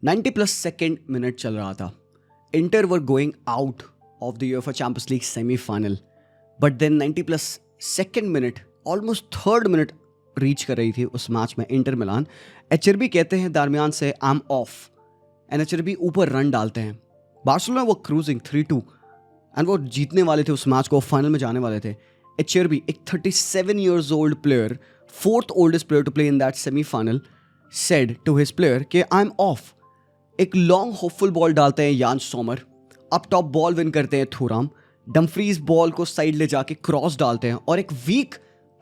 90 plus second minute चल रहा था. Inter were going out of the UEFA Champions League semifinal, but then 90 plus second minute, almost third minute reach कर रही थी उस match में इंटर मिलान. एचआरबी कहते हैं दरमियान से आई एम ऑफ, एंड एचआरबी ऊपर रन डालते हैं. बार्सिलोना वो क्रूजिंग 3-2 एंड वो जीतने वाले थे उस मैच को, फाइनल में जाने वाले थे. एचआरबी एक 37 years old player, fourth oldest player to play in that semifinal, said to his player कि आई एम ऑफ. एक लॉन्ग होपफुल बॉल डालते हैं Yann Sommer, up top ball win करते हैं थूराम, डम्फ्रीज बॉल को साइड ले जाके cross डालते हैं और एक वीक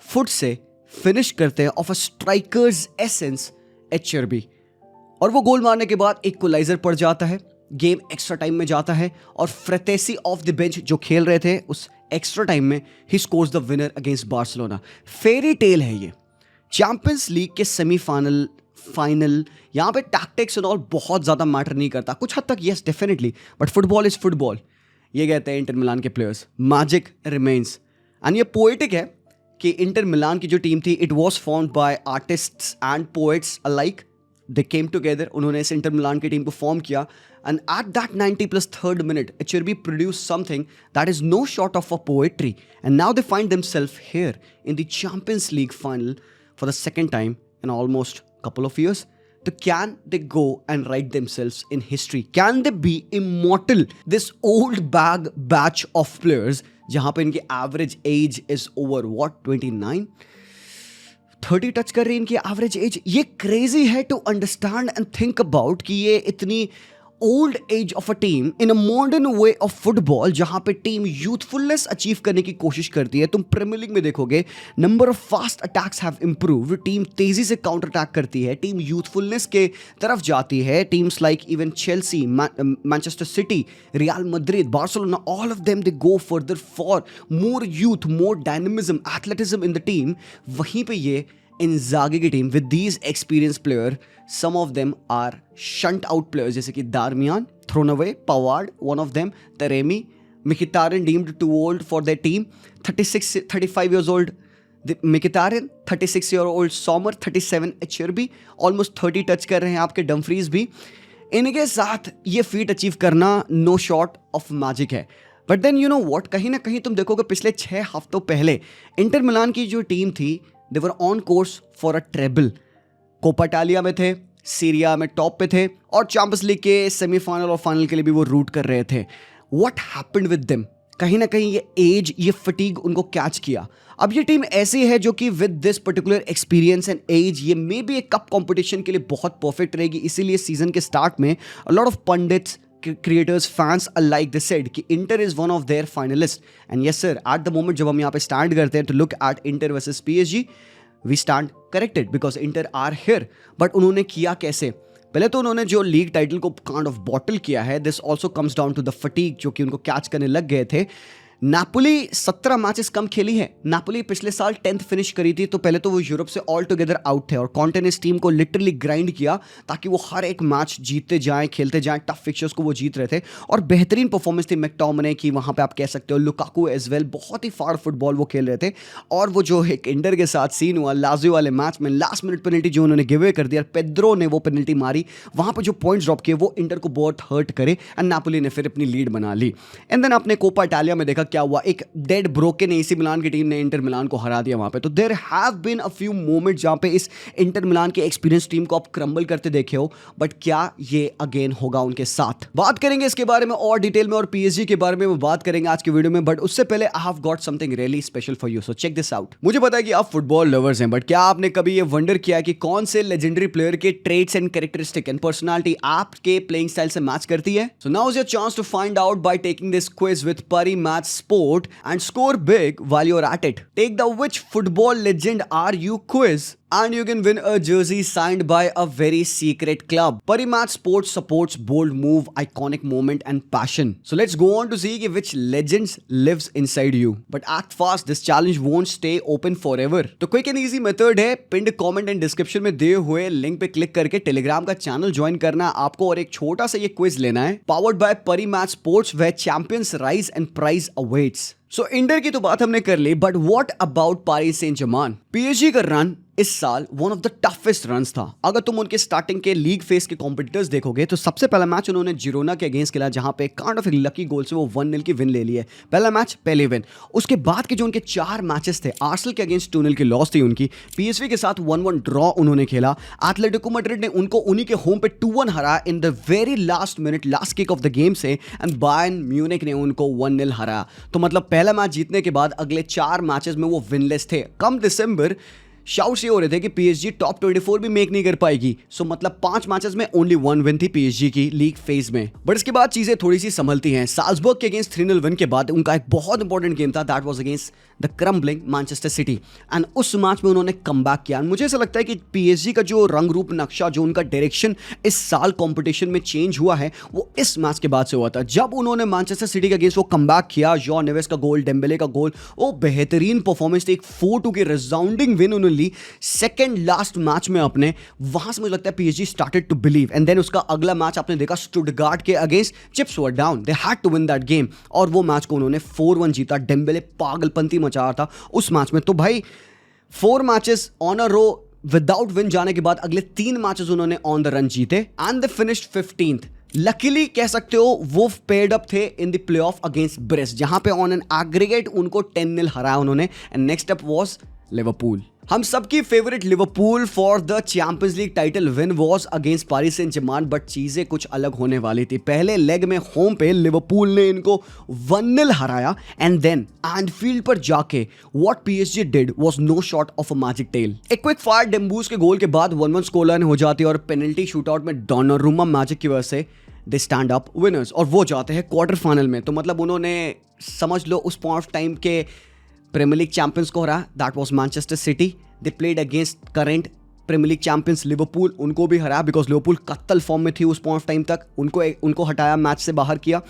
फुट से फिनिश करते हैं ऑफ अ स्ट्राइकर्स एसेंस एचआरबी. और वो गोल मारने के बाद इक्वलाइजर पड़ जाता है, गेम एक्स्ट्रा टाइम में जाता है और फ्रेतेसी ऑफ द बेंच जो खेल रहे थे उस एक्स्ट्रा टाइम में he scores the winner against Barcelona. Fairy tale है ये. चैंपियंस लीग के सेमीफाइनल, फाइनल, यहाँ पे टैक्टिक्स एंड ऑल बहुत ज़्यादा मैटर नहीं करता. कुछ हद तक yes definitely, but football is football. ये कहते हैं इंटर मिलान के प्लेयर्स. Magic remains. एंड ये पोएटिक है कि इंटर मिलान की जो टीम थी, it was formed by artists and poets alike. They came together, उन्होंने इस इंटर मिलान की टीम को फॉर्म किया. And at that 90 plus third minute Acerbi produce something that is no short of a poetry, and now they find themselves here in the Champions League final for the second time in almost couple of years. So can they go and write themselves in history? Can they be immortal? This old bag batch of players जहाँ पे इनकी average age is over what 29? 30 touch कर रही है इनकी average age. ये crazy है to understand and think about कि ये इतनी old age of a team in a modern way of football, जहां पे टीम यूथफुलनेस अचीव करने की कोशिश करती है. तुम प्रीमियर लीग में देखोगे number of fast attacks have improved. Team तेजी से काउंटर अटैक करती है, टीम यूथफुलनेस के तरफ जाती है. Teams like even Chelsea, Manchester City, Real Madrid, Barcelona, all of them they go further for more youth, more dynamism, athleticism in the team. वहीं पे ये इंजागी की team with these experience player, some of them are shunt out players जैसे कि Darmian, thrown away, Pavard, one of them, Taremi, Mkhitaryan deemed too old for their team, 35 years old Mkhitaryan, 36 year old Somer, 37 Acerbi, almost 30 touch कर रहे हैं आपके Dumfries भी. इनके साथ ये फीट अचीव करना नो शॉर्ट ऑफ मैजिक है. But then you know what, कहीं ना कहीं तुम देखोगे पिछले 6 हफ्तों पहले इंटर मिलान की जो टीम थी, they were on course for a treble. Coppa Italia में थे, सीरिया में टॉप पे थे और चैंपियंस लीग के सेमीफाइनल और फाइनल के लिए भी वो रूट कर रहे थे. What happened with them? कहीं ना कहीं ये एज, ये फटीग उनको कैच किया. अब ये टीम ऐसी है जो कि with this particular experience and age, ये मे बी एक कप कंपटीशन के लिए बहुत परफेक्ट रहेगी. इसीलिए सीजन के स्टार्ट में a lot of pundits, creators, fans alike they said कि Inter is one of their finalist. And yes sir, at the moment जब हम यहाँ पे स्टैंड करते हैं to look at Inter versus PSG, we stand corrected because Inter are here. But उन्होंने किया कैसे? पहले तो उन्होंने जो लीग टाइटल को काइंड ऑफ बॉटल किया है. This also comes down to the fatigue जो कि उनको कैच करने लग गए थे. नापोली 17 मैचेस कम खेली है. नापोली पिछले साल 10th फिनिश करी थी, तो पहले तो वो यूरोप से ऑल टुगेदर आउट थे और कॉन्टे ने इस टीम को लिटरली ग्राइंड किया ताकि वो हर एक मैच जीतते जाएं, खेलते जाएं. टफ फिक्चर्स को वो जीत रहे थे और बेहतरीन परफॉर्मेंस थी मैकटोमिने की. वहाँ पे आप कह सकते हो लुकाकू एज वेल, बहुत ही फार फुटबॉल वो खेल रहे थे. और वो जो एक इंटर के साथ सीन हुआ लाजियो वाले मैच में, लास्ट मिनट पेनल्टी जो उन्होंने गिव अवे कर दिया, पेड्रो ने वो पेनल्टी मारी, वहाँ पर जो पॉइंट्स ड्रॉप किए वो इंटर को बहुत हर्ट करे एंड नापोली ने फिर अपनी लीड बना ली. एंड देन आपने कोपा इटालिया में देखा क्या हुआ. एक डेड ब्रोकन एसी मिलान की टीम ने इंटर मिलान को हरा दिया वहां पे. तो there have been a few moments जहां पे इस इंटर मिलान के एक्सपीरियंस टीम को आप क्रम्बल करते देखे हो. बट क्या ये अगेन होगा उनके साथ? बात करेंगे इसके बारे में और डिटेल में और पीएसजी के बारे में वो बात करेंगे आज के वीडियो में. बट उससे पहले I have got something really special for you, so check this out. मुझे पता है कि आप फुटबॉल लवर्स हैं, बट क्या आपने कभी ये वंडर किया कि कौन से लेजेंडरी प्लेयर के traits and characteristic and personality आपके प्लेइंग स्टाइल से मैच करती है? So now is your chance to find out by taking this quiz with Parimatch sport and score big while you're at it. Take the which football legend are you quiz and you can win a jersey signed by a very secret club. Parimat Sports supports bold move, iconic moment and passion. So let's go on to see which legends lives inside you. But act fast, this challenge won't stay open forever. तो quick and easy method है, pinned comment and description में दिए हुए link पे click करके Telegram का channel join करना है आपको और एक छोटा सा ये क्विज लेना है. Powered by Parimatch sports, where champions rise and prize awaits. So Inter की तो बात हमने कर ली, but what about Paris Saint Germain? PSG का रन इस साल one of the toughest runs था। अगर तुम उनके स्टार्टिंग के लीग फेस के कॉम्पिटिटर्स देखोगे तो सबसे पहला मैच उन्होंने जिरोना के अगेंस्ट खेला, जहां पे काइंड ऑफ एक लकी गोल से वो 1-0 की विन ले ली है। पहला मैच पहले विन। उसके बाद के जो उनके 4 मैचेस थे, आर्सेनल के अगेंस्ट 2-0 की लॉस थी उनकी, पीएसवी के साथ 1-1 ड्रॉ उन्होंने खेला, एटलेटिको मैड्रिड ने उनको उन्हीं के होम पे 2-1 हराया in the very last minute, last kick off the game से, एंड बायर्न म्यूनिख ने उनको 1-0 हराया। तो मतलब पहला मैच जीतने के बाद अगले 4 मैचेस में वो विनलेस थे। कम दिसंबर शाउट्स ये हो रहे थे कि पीएसजी टॉप 24 भी मेक नहीं कर पाएगी। सो मतलब 5 मैचेस में ओनली 1 विन थी पीएसजी की लीग फेज में। बट इसके बाद चीजें थोड़ी सी संभलती हैं। साल्जबर्ग के अगेंस्ट 3-0 विन के बाद उनका एक बहुत इंपॉर्टेंट गेम था, that was against the crumbling Manchester city, and उस मैच में उन्होंने कमबैक किया। मुझे ऐसा लगता है कि पीएसजी का जो रंग रूप नक्शा, जो उनका डायरेक्शन इस साल कंपटीशन में चेंज हुआ है, वो इस मैच के बाद से हुआ था, जब उन्होंने मैनचेस्टर सिटी के अगेंस्ट वो कमबैक किया। जॉ नेवेस का गोल, डेम्बेले का गोल, वो बेहतरीन परफॉर्मेंस थी। एक 4-2 की रिजाउंडिंग विन उन्होंने ली सेकंड लास्ट मैच में अपने। वहां से मुझे लगता है PSG started to believe, and then उसका अगला मैच आपने देखा स्टुटगार्ट के against, chips were down, they had to win that game, और वो मैच को उन्होंने 4-1 जीता। डेम्बेले पागलपंती मचा रहा था उस मैच में। तो भाई 4 matches on a row without win जाने के बाद अगले 3 मैचेस उन्होंने ऑन द रन जीते, and they finished 15th। Luckily कह सकते हो वो पेड अप थे in the playoff against Brest, जहां पे ऑन एन एग्रीगेट उनको 10-0 हराया उन्होंने, and next up was Liverpool. हम सबकी favourite Liverpool for the Champions League title win was against Paris Saint Germain, but चीजें कुछ अलग होने वाली थी। पहले लेग में होम पे लिवरपूल ने इनको 1-0 हराया, एंड देन एंफील्ड पर जाके what PSG did was no short of a magic tale. एक क्विक फायर डेम्बूज के गोल के बाद 1-1 स्कोर लाइन हो जाती है, और पेनल्टी शूटआउट में डोनारुमा मैजिक की वजह से दे स्टैंड अप विनर्स, और वो जाते हैं क्वार्टर फाइनल में। तो मतलब उन्होंने समझ लो उस पॉइंट ऑफ टाइम के प्रीमियर लीग चैंपियंस को हरा, that was Manchester City. They played against current Premier League champions Liverpool, उनको भी हराया बिकॉज लिवरपूल कत्तल फॉर्म में थी उस पॉइंट ऑफ टाइम तक, उनको हटाया, मैच से बाहर किया।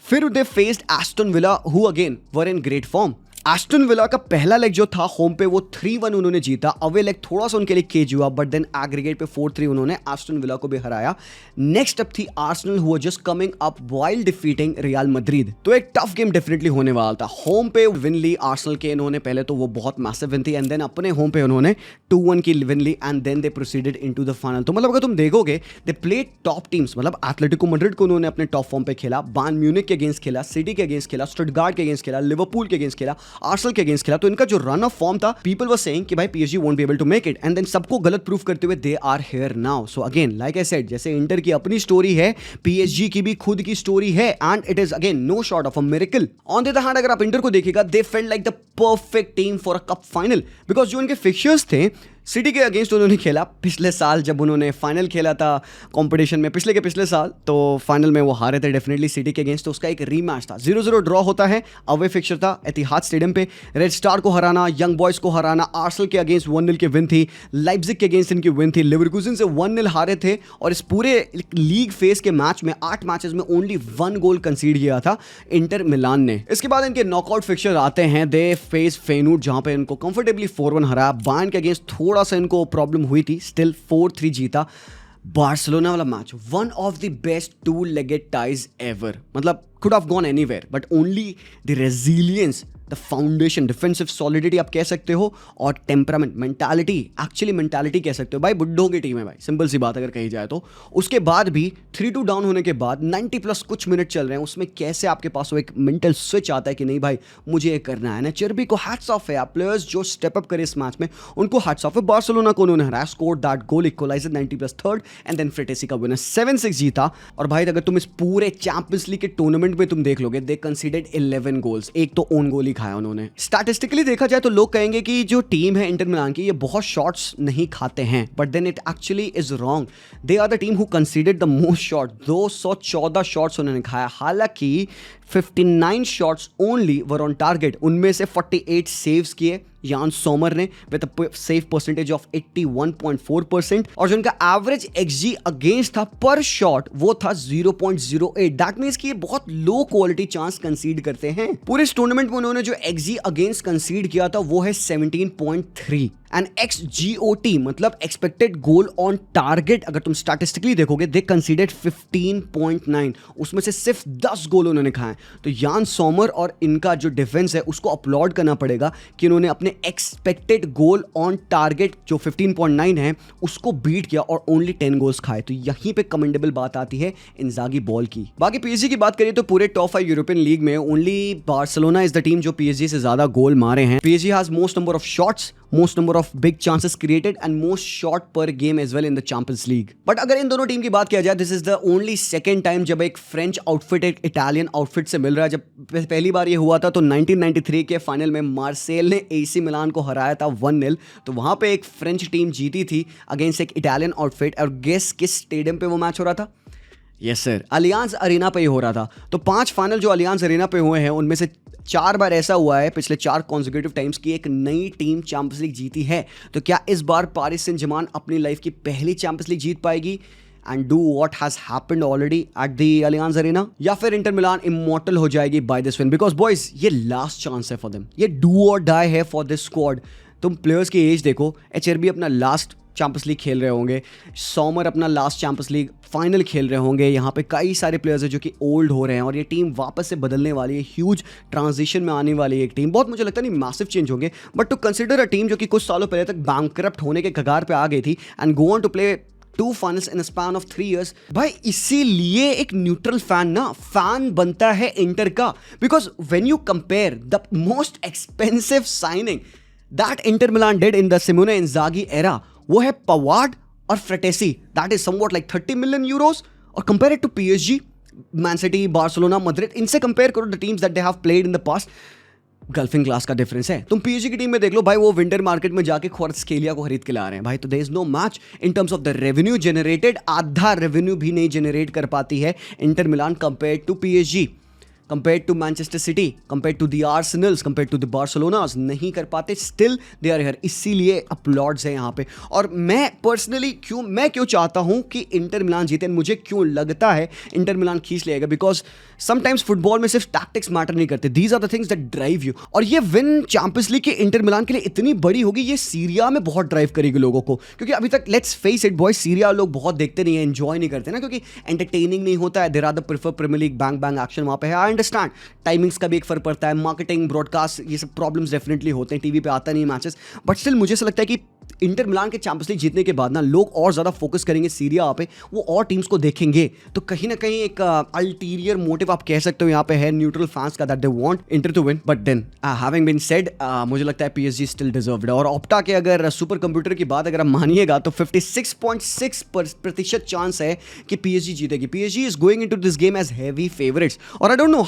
फिर दे faced Aston villa, who again were in great form. Aston villa का पहला लेग जो था होम पे वो 3-1 उन्होंने जीता। अवे लेग थोड़ा सा उनके लिए केज हुआ, बट देन एग्रीगेट पे 4-3 उन्होंने एस्टन विला को भी हराया। नेक्स्ट अप थी Arsenal, who were just coming up while defeating real Madrid. तो एक टफ गेम डेफिनेटली होने वाला था। होम पे विन ली आर्सेनल के इन्होंने, पहले तो वो बहुत मैसिव विन थी, एंड देन अपने होम पे उन्होंने 2-1 की विन ली, and then they proceeded into the final. तो मतलब अगर तुम देखोगे दे प्लेड टॉप टीम्स, मतलब एटलेटिको मैड्रिड को उन्होंने अपने टॉप फॉर्म पे खेला, बायर्न म्यूनिख के अगेंस्ट खेला, सिटी के अगेंस्ट खेला, स्टुटगार्ट के अगेंस्ट खेला, लिवरपूल के अगेंस्ट खेला, आर्सेनल के अगेंस्ट खेला। तो इनका जो रन ऑफ फॉर्म था, पीपल वर सेइंग कि भाई PSG won't be able to make it, and then सबको गलत प्रूफ करते हुए they are here now. So again like I said, जैसे इंटर की अपनी स्टोरी है, पीएसजी की भी खुद की स्टोरी है, and it is again no short of a miracle. On the other hand अगर आप इंटर को देखिएगा, they felt like the perfect team for a cup final, because जो उनके फिक्चर्स थे, सिटी के अगेंस्ट उन्होंने खेला पिछले साल जब उन्होंने फाइनल खेला था कंपटीशन में, पिछले साल, तो फाइनल में वो हारे थे डेफिनेटली सिटी के अगेंस्ट। तो उसका एक रीमैच था, 0-0 ड्रॉ होता है, अवे फिक्चर था एतिहाद स्टेडियम पे। रेड स्टार को हराना, यंग बॉयज को हराना, आर्सेनल के अगेंस्ट 1-0 की विन थी, लाइप्जिग के अगेंस्ट इनकी विन थी, लिवरकूजन से 1-0 हारे थे, और इस पूरे लीग फेज के मैच में 8 मैचेस में ओनली 1 गोल कंसीड किया था इंटर मिलान ने। इसके बाद इनके नॉकआउट फिक्चर आते हैं, दे फेस फेनूर्ड, जहां पे इनको कंफर्टेबली 4-1 हराया। बायर्न के अगेंस्ट थोड़ा सा इनको प्रॉब्लम हुई थी, स्टिल 4-3 जीता। बार्सिलोना वाला match, one of the best 2-legged ties ever, मतलब could have gone anywhere, but only the resilience, the foundation, defensive solidity आप कह सकते हो, और टेम्परामेंट, मेंटालिटी, एक्चुअली मेंटालिटी कह सकते हो भाई, बुड्ढों की टीम है भाई, सिंपल सी बात अगर कही जाए तो। उसके बाद भी 3-2 डाउन होने के बाद 90+ कुछ मिनट चल रहे हैं, उसमें कैसे आपके पास वो एक मेंटल स्विच आता है कि नहीं भाई मुझे ये करना है ना। चर्बी को हैट्स ऑफ है, आप प्लेयर्स जो स्टेप अप करे इस मैच में उनको हैट्स ऑफ है। बार्सिलोना को उन्होंने हराया, scored that goal, equaliser 90+ third, and then Frattesi का विनर 7-6 जीता। और भाई अगर तुम इस पूरे चैंपियंस लीग के टूर्नामेंट में तुम देख लोगे, दे कंसीडर्ड 11 गोल्स, एक तो ओन गोल ही खाया उन्होंने। स्टैटिस्टिकली देखा जाए तो लोग कहेंगे कि जो टीम है इंटर मिलान की, ये बहुत शॉट्स नहीं खाते हैं, but then it actually is wrong. They are the team who conceded the most shot, 214 shots उन्होंने खाया, हालांकि 59 shots only were on target, उनमें से 48 सेव्स किए यान सोमर ने with a save percentage of 81.4%, और जो उनका एवरेज एक्सजी अगेंस्ट था पर शॉट वो था 0.08। दैट मींस कि ये बहुत लो क्वालिटी चांस कंसीड करते हैं। पूरे इस टूर्नामेंट में उन्होंने जो एक्सजी अगेंस्ट कंसीड किया था वो है 17.3, एंड XGOT मतलब एक्सपेक्टेड गोल ऑन टारगेट, अगर तुम स्टैटिस्टिकली देखोगे दे कंसीडर्ड 15.9, उसमें से सिर्फ 10 गोल उन्होंने खाए। तो यान सोमर और इनका जो डिफेंस है उसको अपलॉड करना पड़ेगा कि उन्होंने अपने एक्सपेक्टेड गोल ऑन टारगेट जो 15.9 है उसको बीट किया और ओनली 10 गोल्स खाए। तो यहीं पे कमेंडेबल बात आती है इंजागी बॉल की। बाकी PSG की बात करिए तो पूरे टॉप 5 यूरोपियन लीग में only Barcelona is the team जो PSG से ज्यादा गोल मारे हैं। PSG has most number of shots, most number of big chances created and most shot per game as well in the Champions League. But अगर इन दोनों team की बात किया जाए, this is the only second time जब एक French outfit एक Italian outfit से मिल रहा है। जब पहली बार ये हुआ था तो 1993 के फाइनल में मार्सेल ने AC मिलान को हराया था 1-0, तो वहां पे एक फ्रेंच टीम जीती थी अगेंस्ट एक इटालियन आउटफिट। और गेस किस स्टेडियम पे वो मैच हो रहा था? यस सर, अलियांज अरीना पे ही हो रहा था। तो 5 फाइनल जो अलियांज अरीना पे हुए हैं उनमें से 4 बार ऐसा हुआ है पिछले 4 कॉन्जिक्यूटिव टाइम्स की एक नई टीम चैंपियंस लीग जीती है। तो क्या इस बार पारिस सेंट जर्मेन अपनी लाइफ की पहली चैंपियंस लीग जीत पाएगी and do what has happened already at the Allianz Arena, या फिर इंटर मिलान इमॉर्टल हो जाएगी by this win? Because boys ये लास्ट चांस है फॉर देम, ये डू और डाई है फॉर दिस स्क्वाड। तुम प्लेयर्स की एज देखो, HRB अपना लास्ट चैंपियंस लीग खेल रहे होंगे, सॉमर अपना लास्ट चैंपियंस लीग फाइनल खेल रहे होंगे, यहाँ पे कई सारे प्लेयर्स हैं जो कि ओल्ड हो रहे हैं और ये टीम वापस से बदलने वाली है, ह्यूज ट्रांजिशन में आने वाली है एक टीम। बहुत मुझे लगता नहीं मैसिव चेंज होंगे, but to consider a team जो कि कुछ सालों पहले तक बैंकरप्ट होने के कगार पे आ गई थी and go on to play 2 finals in span of 3 years, भाई इसीलिए एक न्यूट्रल फैन बनता है इंटर का। Because when you compare the most expensive signing that Inter Milan did in the Simone Inzaghi era, वो है पवार्ड और Frattesi, that is somewhat like 30 million euros, और compare it to PSG, Man City, Barcelona, Madrid, इनसे compare करो the teams that they have played in the past, gulf in class का difference है। तुम PSG की टीम में देख लो भाई, वो विंटर मार्केट में जाके क्वार्ट्सकेलिया को खरीद के ला रहे हैं भाई। तो there is no match in terms of the revenue generated, आधा रेवेन्यू भी नहीं जनरेट कर पाती है Inter Milan compare to PSG, compare to Manchester City, compare to the Arsenals, compare to the Barcelonas, नहीं कर पाते, स्टिल दे आर हियर। इसीलिए अपलॉड्स है यहाँ पे। और मैं पर्सनली क्यों चाहता हूँ कि इंटर मिलान जीते, मुझे क्यों लगता है इंटर मिलान खींच लेगा, बिकॉज समटाइम्स फुटबॉल में सिर्फ टैक्टिक्स मैटर नहीं करते, these are the things that drive you. और ये विन चैंपियंस लीग के इंटर मिलान के लिए इतनी बड़ी होगी, ये सीरिया में बहुत ड्राइव करेगी लोगों को, क्योंकि अभी तक let's face it boys, Syria लोग बहुत देखते नहीं है, एंजॉय नहीं करते ना, क्योंकि एंटरटेनिंग नहीं होता है। There are the prefer Premier League, bang bang action वहाँ पे है। आई अंडरस्टैंड टाइमिंग्स का भी एक फर्क पड़ता है, मार्केटिंग, ब्रॉडकास्ट, ये सब प्रॉब्लम्स डेफिनेटली होते हैं, टीवी पे आता नहीं मैचेस, बट स्टिल मुझे ऐसा लगता है कि इंटर मिलान के चैंपियंस लीग जीतने के बाद ना लोग और ज़्यादा फोकस करेंगे सीरिया पे, वो और टीम्स को देखेंगे। तो कहीं ना कहीं एक अल्टीरियर मोटिव आप कह सकते हो यहाँ पे है न्यूट्रल फैंस का, that they want Inter to win. But then having been said, मुझे लगता है PSG स्टिल डिजर्व्ड। और ऑप्टा के अगर सुपर कंप्यूटर की बात अगर आप मानिएगा तो 56.6% चांस है कि PSG जीतेगी। PSG is going into this game as heavy favourites, और I don't know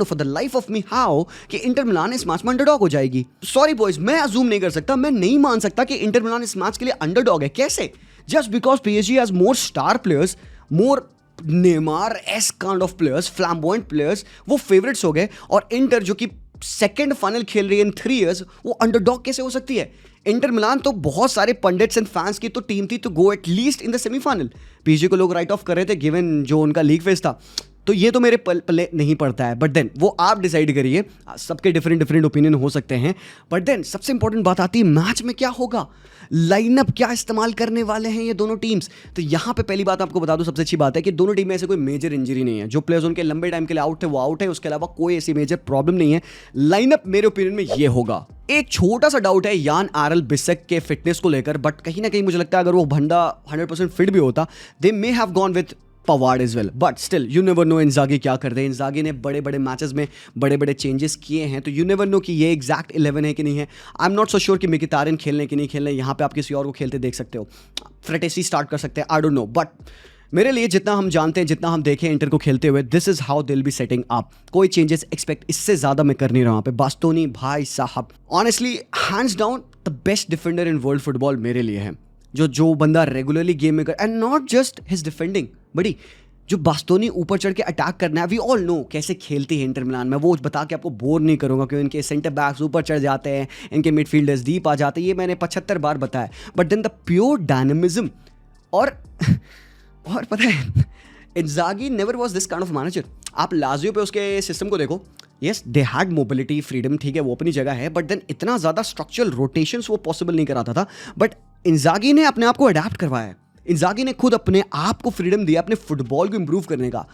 for the life of me how कि इंटर मिलान इस मैच में अंडरडॉग हो जाएगी। सॉरी बॉयज, मैं अज्यूम नहीं कर सकता, मैं नहीं मान सकता कि इंटर मिलान इस मैच के लिए अंडरडॉग है। कैसे? Just because PSG has more star players, more Neymaresque kind of players, flamboyant players, वो फेवरेट्स हो गए। और इंटर जो कि सेकंड फाइनल खेल रही है इन 3 years, वो अंडरडॉग कैसे हो सकती है? इंटर मिलान तो बहुत सारे पंडित्स एंड फैंस की तो टीम थी to go at least in the semifinal. PSG को लोग राइट ऑफ कर रहे थे गिवन जो उनका लीग फेज था, तो ये तो मेरे पल्ले नहीं पड़ता है। बट देन वो आप डिसाइड करिए, सबके डिफरेंट ओपिनियन हो सकते हैं। बट देन सबसे इंपॉर्टेंट बात आती है मैच में क्या होगा, लाइनअप क्या इस्तेमाल करने वाले हैं ये दोनों टीम्स। तो यहाँ पे पहली बात आपको बता दूं, सबसे अच्छी बात है कि दोनों टीम में ऐसे कोई मेजर इंजरी नहीं है, जो प्लेयर्स उनके लंबे टाइम के लिए आउट थे वो आउट है, उसके अलावा कोई ऐसी मेजर प्रॉब्लम नहीं है। लाइनअप मेरे ओपिनियन में ये होगा। एक छोटा सा डाउट है यान आरल बिसेक के फिटनेस को लेकर, बट कहीं ना कहीं मुझे लगता है अगर वो भंडा 100% फिट भी होता, they may have gone with Pavard as well. But still you never know Inzaghi क्या करते हैं। इंजागी ने बड़े बड़े मैचेस में बड़े बड़े चेंजेस किए हैं, तो यू नेवर नो कि ये एग्जैक्ट 11 है कि नहीं है। I am not so sure कि मिकितारियन खेलने कि नहीं खेलने, यहाँ पे आप किसी और को खेलते देख सकते हो, फ्रेटेसी स्टार्ट कर सकते हैं, आई डोंट नो। बट मेरे लिए जितना हम जानते हैं, जितना हम देखें इंटर को खेलते हुए, दिस इज हाउ दिल बी सेटिंग अप। कोई चेंजेस एक्सपेक्ट इससे ज़्यादा मैं कर नहीं रहा। वहाँ पे बास्तोनी भाई साहब honestly hands down the best defender in world football मेरे लिए है। जो बंदा रेगुलरली गेम में कर, and not just his defending, बड़ी जो बास्तोनी ऊपर चढ़ के अटैक करना है, वी ऑल नो कैसे खेलती है इंटर मिलान। मैं वो बता के आपको बोर नहीं करूंगा क्योंकि इनके सेंटर बैक्स ऊपर चढ़ जाते हैं, इनके मिडफील्डर्स डीप आ जाते हैं, ये मैंने 75 बार बताया। But then the pure dynamism और पता है Inzaghi never was this kind of manager. आप लाजियो पे उसके सिस्टम को देखो, yes they had mobility freedom, ठीक है वो अपनी जगह है, बट देन इतना ज़्यादा स्ट्रक्चरल रोटेशंस वो पॉसिबल नहीं कराता था. बट इंजागी ने अपने आप को अडेप्ट करवाया है. इंजागी ने खुद अपने आप को फ्रीडम दिया अपने फुटबॉल को इम्प्रूव करने का.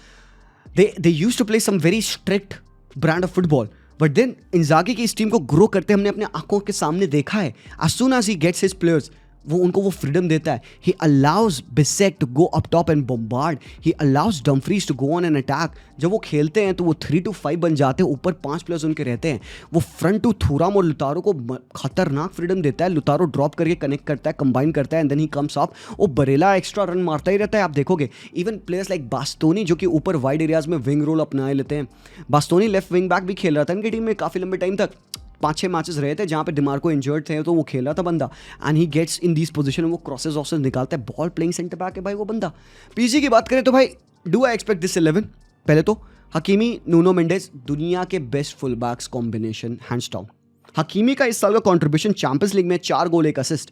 They used to play some very strict brand of football, but then Inzaghi की इस टीम को ग्रो करते हमने अपने आंखों के सामने देखा है. As soon as he gets his players, वो उनको वो फ्रीडम देता है. He allows Bisseck to go up top and bombard, he allows Dumfries to go on an attack. जब वो खेलते हैं तो वो 3-5 बन जाते हैं, ऊपर 5 प्लेयर्स उनके रहते हैं. वो फ्रंट टू थुराम और लुतारो को खतरनाक फ्रीडम देता है. लुतारो ड्रॉप करके कनेक्ट करता है, कंबाइन करता है, and then he comes up. वो बरेला एक्स्ट्रा रन मारता ही रहता है. आप देखोगे इवन प्लेयर्स लाइक बास्तोनी जो कि ऊपर वाइड एरियाज में विंग रोल अपना लेते हैं. बास्तोनी लेफ्ट विंग बैक भी खेल रहा था इनकी टीम में काफ़ी लंबे टाइम तक. 5-6 मैचेस रहे थे जहाँ पे डिमार्को इंजर्ड थे, तो वो खेल रहा था बंदा. And he gets in these position, वो क्रॉसेस ऑसेस निकालता है. बॉल प्लेइंग सेंटर बैक है भाई वो बंदा. पीजी की बात करें तो भाई डू आई एक्सपेक्ट दिस 11? पहले तो हकीमी, नूनो मेंडेस, दुनिया के best full backs combination hands down. Hakimi का इस साल का कॉन्ट्रीब्यूशन चैंपियंस लीग में 4 goal 1 assist.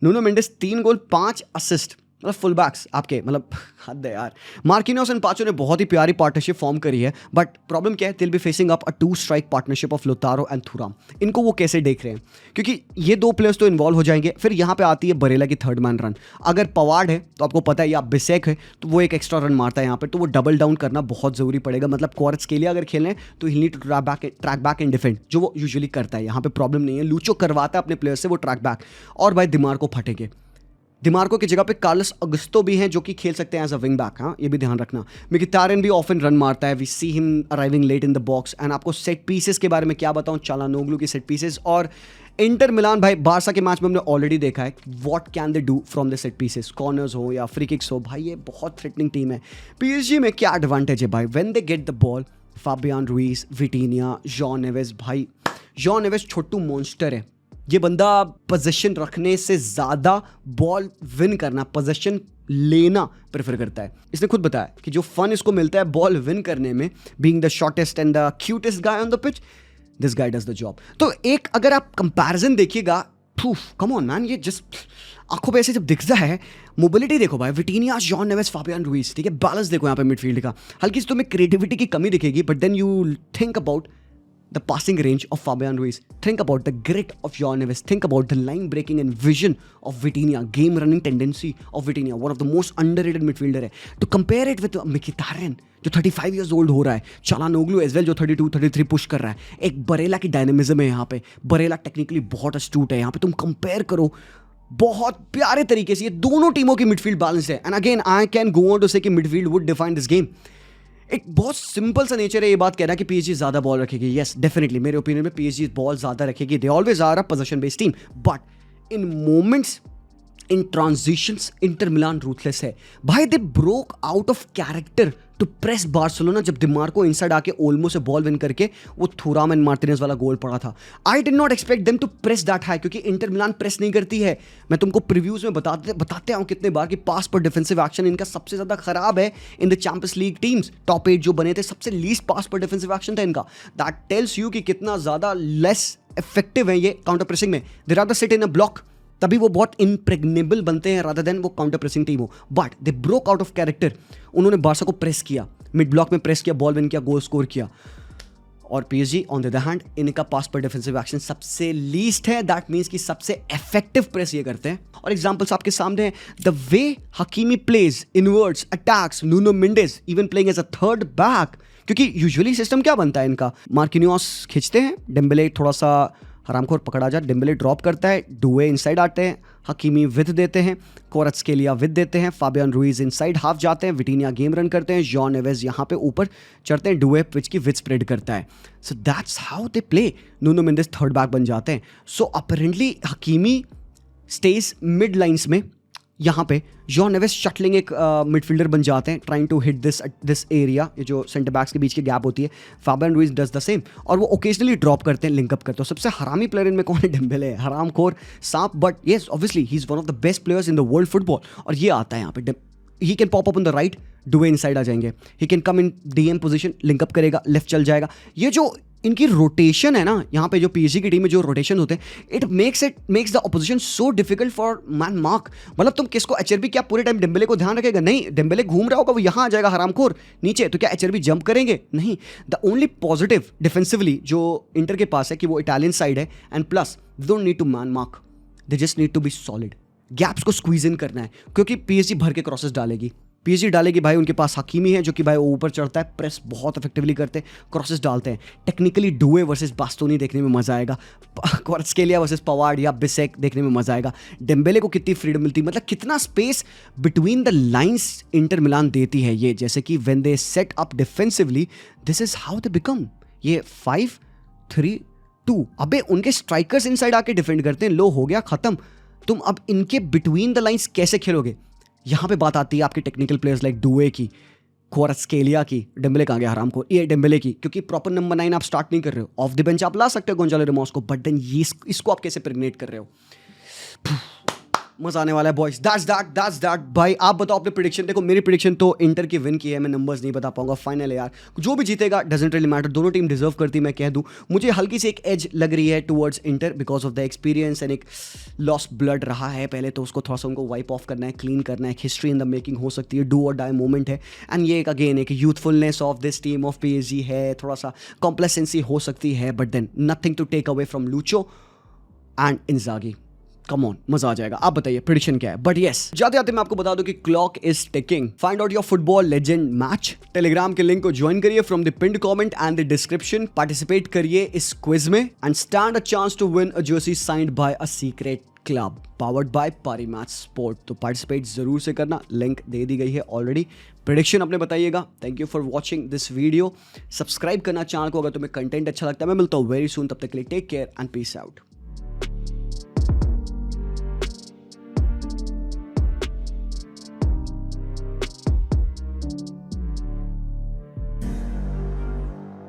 Nuno Mendes 3 goal 5 assist. मतलब फुल बैक्स आपके, मतलब हद है यार. मार्किनोस एंड पाचो ने बहुत ही प्यारी पार्टनरशिप फॉर्म करी है, बट प्रॉब्लम क्या है, will be facing up a 2 strike partnership of Lautaro and Thuram. इनको वो कैसे देख रहे हैं, क्योंकि ये 2 प्लेयर्स तो इन्वॉल्व हो जाएंगे. फिर यहाँ पे आती है बरेला की थर्ड मैन रन. अगर पवार्ड है तो आपको पता है, या बिसेक है तो वो एक एक्स्ट्रा रन मारता है यहाँ पे, तो वो डबल डाउन करना बहुत ज़रूरी पड़ेगा. मतलब क्वारत्स्केलिया अगर खेलें तो he need to track back and defend, जो वो यूजुअली करता है. यहाँ पे प्रॉब्लम नहीं है, लूचो करवाता है अपने प्लेयर से वो ट्रैक बैक. और भाई दिमार्को फटेंगे. दिमार्को की जगह पे कार्लोस अगुस्तो भी हैं जो कि खेल सकते हैं एज अ विंग बैक. हाँ, ये भी ध्यान रखना. मिकिटारेन भी ऑफन रन मारता है. We see him arriving late in the box. And आपको सेट पीसेस के बारे में क्या बताऊं, चालानोग्लू की सेट पीसेस. और इंटर मिलान भाई बारसा के मैच में हमने ऑलरेडी देखा है what can they do from the set pieces, corners हो या फ्री किक्स हो. भाई ये बहुत थ्रेटनिंग टीम है. पीएसजी में क्या एडवांटेज है भाई, when they get the ball, Fabian Ruiz, Vitinha, John Neves. भाई जॉन नेवेस छोटू मॉन्स्टर है. ये बंदा पोजीशन रखने से ज़्यादा बॉल विन करना, पोजीशन लेना प्रेफर करता है. इसने खुद बताया कि जो फन इसको मिलता है बॉल विन करने में, being the shortest and the cutest guy on the pitch, this guy does the job. तो एक अगर आप कंपैरिजन देखिएगा, कम ऑन मैन, ये जस्ट आंखों पे ऐसे जब दिखता है. मोबिलिटी देखो भाई, Vitinha, John Neves, Fabian Ruiz, ठीक है. बैलेंस देखो यहाँ पे मिडफील्ड का. हल्की सी तुम्हें क्रिएटिविटी की कमी दिखेगी, but then you think about the passing range of Fabian Ruiz. Think about the grit of João Neves. Think about the line breaking and vision of Vitinha. Game running tendency of Vitinha. One of the most underrated midfielder है. To compare it with Mkhitaryan जो 35 years old हो रहा है, चालानोग्लू as well जो 32-33 push कर रहा है. एक बरेला की डायनेमिज्म है यहाँ पे. बरेला टेक्निकली बहुत अस्टूट है. यहाँ पे तुम कंपेयर करो बहुत प्यारे तरीके से. ये दोनों टीमों की मिडफील्ड बैलेंस है. And again I can go on to say कि midfield would define this game. एक बहुत सिंपल सा नेचर है ये बात कहना कि पीएसजी ज़्यादा बॉल रखेगी. येस डेफिनेटली मेरे ओपिनियन में पीएसजी बॉल ज़्यादा रखेगी. They always are a position based team, but in moments, in transitions, Inter Milan ruthless है भाई. They broke out of character to press Barcelona. जब दिमार्को इनसाइड आके Olmo से ball win करके वो थुराम एंड मार्टिनेज वाला goal पड़ा था. I did not expect them to press that high, क्योंकि इंटर मिलान प्रेस नहीं करती है. मैं तुमको प्रीव्यूज में बताते आऊँ कितने बार कि पास पर डिफेंसिव एक्शन इनका सबसे ज़्यादा खराब है. इन the Champions league teams top 8 जो बने थे, सबसे लीस्ट पास पर डिफेंसिव एक्शन था इनका. दैट टेल्स यू कि कितना ज़्यादा लेस इफेक्टिव है ये काउंटर प्रेसिंग में. दे rather sit in a block, तभी वो बहुत इम्प्रेग्नेबल बनते हैं रादर देन वो काउंटर प्रेसिंग टीम हो. But they broke out of character. उन्होंने बारसा को प्रेस किया, मिड ब्लॉक में प्रेस किया, बॉल विन किया, गोल स्कोर किया. और PSG on the other hand, इनका पास पर डिफेंसिव एक्शन सबसे लीस्ट है. दैट मीन्स कि सबसे इफेक्टिव प्रेस ये करते हैं. और एग्जांपल्स आपके सामने हैं. The way Hakimi plays inwards attacks, Nuno Mendes even playing as a third back. क्योंकि यूजुअली सिस्टम क्या बनता है इनका, मार्किनियोस खींचते हैं, डेम्बेले थोड़ा सा हरामखोर पकड़ा जा, डेम्बेले ड्रॉप करता है, डुए इनसाइड आते हैं, हकीमी विद देते हैं, क्वारत्स्केलिया विद देते हैं, फाबियान रुइज इनसाइड हाफ जाते हैं, विटिनिया गेम रन करते हैं, जॉन नेवेस यहाँ पे ऊपर चढ़ते हैं, डुए पिच की विद स्प्रेड करता है. So that's how they play. Nuno Mendes third back बन जाते हैं. So apparently Hakimi stays mid lines में. यहाँ पे जॉन नेवेस शटलिंग एक मिडफील्डर बन जाते हैं, trying to hit this area, ये जो सेंटर बैक्स के बीच की गैप होती है. Fabian Ruiz does the same, और वो ओकेजनली ड्रॉप करते हैं, लिंकअप करते हैं. सबसे हरामी प्लेयर इनमें कौन है? डेम्बेले है, हरामखोर सांप. But yes obviously he is one of the best players in the world football. और ये आता है यहाँ पे, he can pop up on the right, Doue inside आ जाएंगे, he can come in DM position, link up करेगा, लेफ्ट चल जाएगा. ये जो इनकी रोटेशन है ना, यहाँ पे जो पीएसजी की टीम में जो रोटेशन होते हैं, it makes the opposition so difficult for man mark. मतलब तुम किसको, एचआरबी क्या पूरे टाइम डेम्बेले को ध्यान रखेगा? नहीं, डेम्बेले घूम रहा होगा, वो यहाँ आ जाएगा हरामखोर नीचे, तो क्या एचआरबी जंप करेंगे? नहीं। द ओनली पॉजिटिव डिफेंसिवली जो इंटर के पास है कि वो इटालियन साइड है, and plus they don't need to man mark, they just need to be solid. Gaps को स्क्वीज इन करना है, क्योंकि पीएसजी भर के क्रॉसेस डालेगी। पीएसजी डालेगी भाई, उनके पास हकीमी है जो कि भाई ऊपर चढ़ता है, प्रेस बहुत इफेक्टिवली करते हैं, क्रॉसेस डालते हैं। टेक्निकली डुए वर्सेस बास्तोनी देखने में मजा आएगा, क्वार्ट्सकेलिया वर्सेस पवार्ड या बिसेक देखने में मजा आएगा। डेम्बेले को कितनी फ्रीडम मिलती, मतलब कितना space between the lines Inter Milan देती है ये। जैसे कि when they set up defensively, this is how they become ये 5-3-2। अबे उनके स्ट्राइकर्स इनसाइड आके डिफेंड करते हैं, लो हो गया खत्म। तुम अब इनके बिटवीन द लाइंस कैसे खेलोगे? यहां पे बात आती है आपके टेक्निकल प्लेयर्स लाइक डुए की, क्वार्ट्सकेलिया की। डेम्बेले कहां गया हराम को, ये डेम्बेले की, क्योंकि प्रॉपर नंबर 9 आप स्टार्ट नहीं कर रहे हो। ऑफ द बेंच आप ला सकते हो गोंजालो रेमोस को, बट देन ये इसको आप कैसे प्रेग्नेट कर रहे हो? मजा आने वाला है बॉयज। दैट्स दैट भाई। आप बताओ अपने प्रेडिक्शन। देखो मेरी प्रेडिक्शन तो इंटर की विन की है, मैं नंबर्स नहीं बता पाऊंगा। फाइनल है यार, जो भी जीतेगा डजंट रियली मैटर, दोनों टीम डिजर्व करती है। मैं कह दूं मुझे हल्की सी एक एज लग रही है towards inter because of the experience and एक लॉस्ट ब्लड रहा है पहले, तो उसको थोड़ा सा उनको वाइप ऑफ करना है, क्लीन करना है। हिस्ट्री इन द मेकिंग हो सकती है, डू और डाई मोमेंट है। एंड ये एक अगेन एक youthfulness of this team of PSG है, थोड़ा सा कॉम्प्लेसेंसी हो सकती है, but then nothing to take away from Lucho and Inzaghi. Come on, मजा आ जाएगा। आप बताइए प्रेडिक्शन क्या है? बट यस, जाते आते मैं आपको बता दूं कि clock is ticking. Find out your football legend match. Telegram के लिंक को ज्वाइन करिए from the pinned comment and the description. Participate करिए इस क्विज में and stand a chance to win a jersey signed by a secret club powered by Parimatch sport. तो participate जरूर से करना, लिंक दे दी गई है ऑलरेडी। प्रेडिक्शन अपने बताइएगा। Thank you for watching this video. Subscribe करना चैनल को अगर तुम्हें कंटेंट अच्छा लगता है। मैं मिलता हूँ वेरी सून, तब तक के लिए take care and peace out.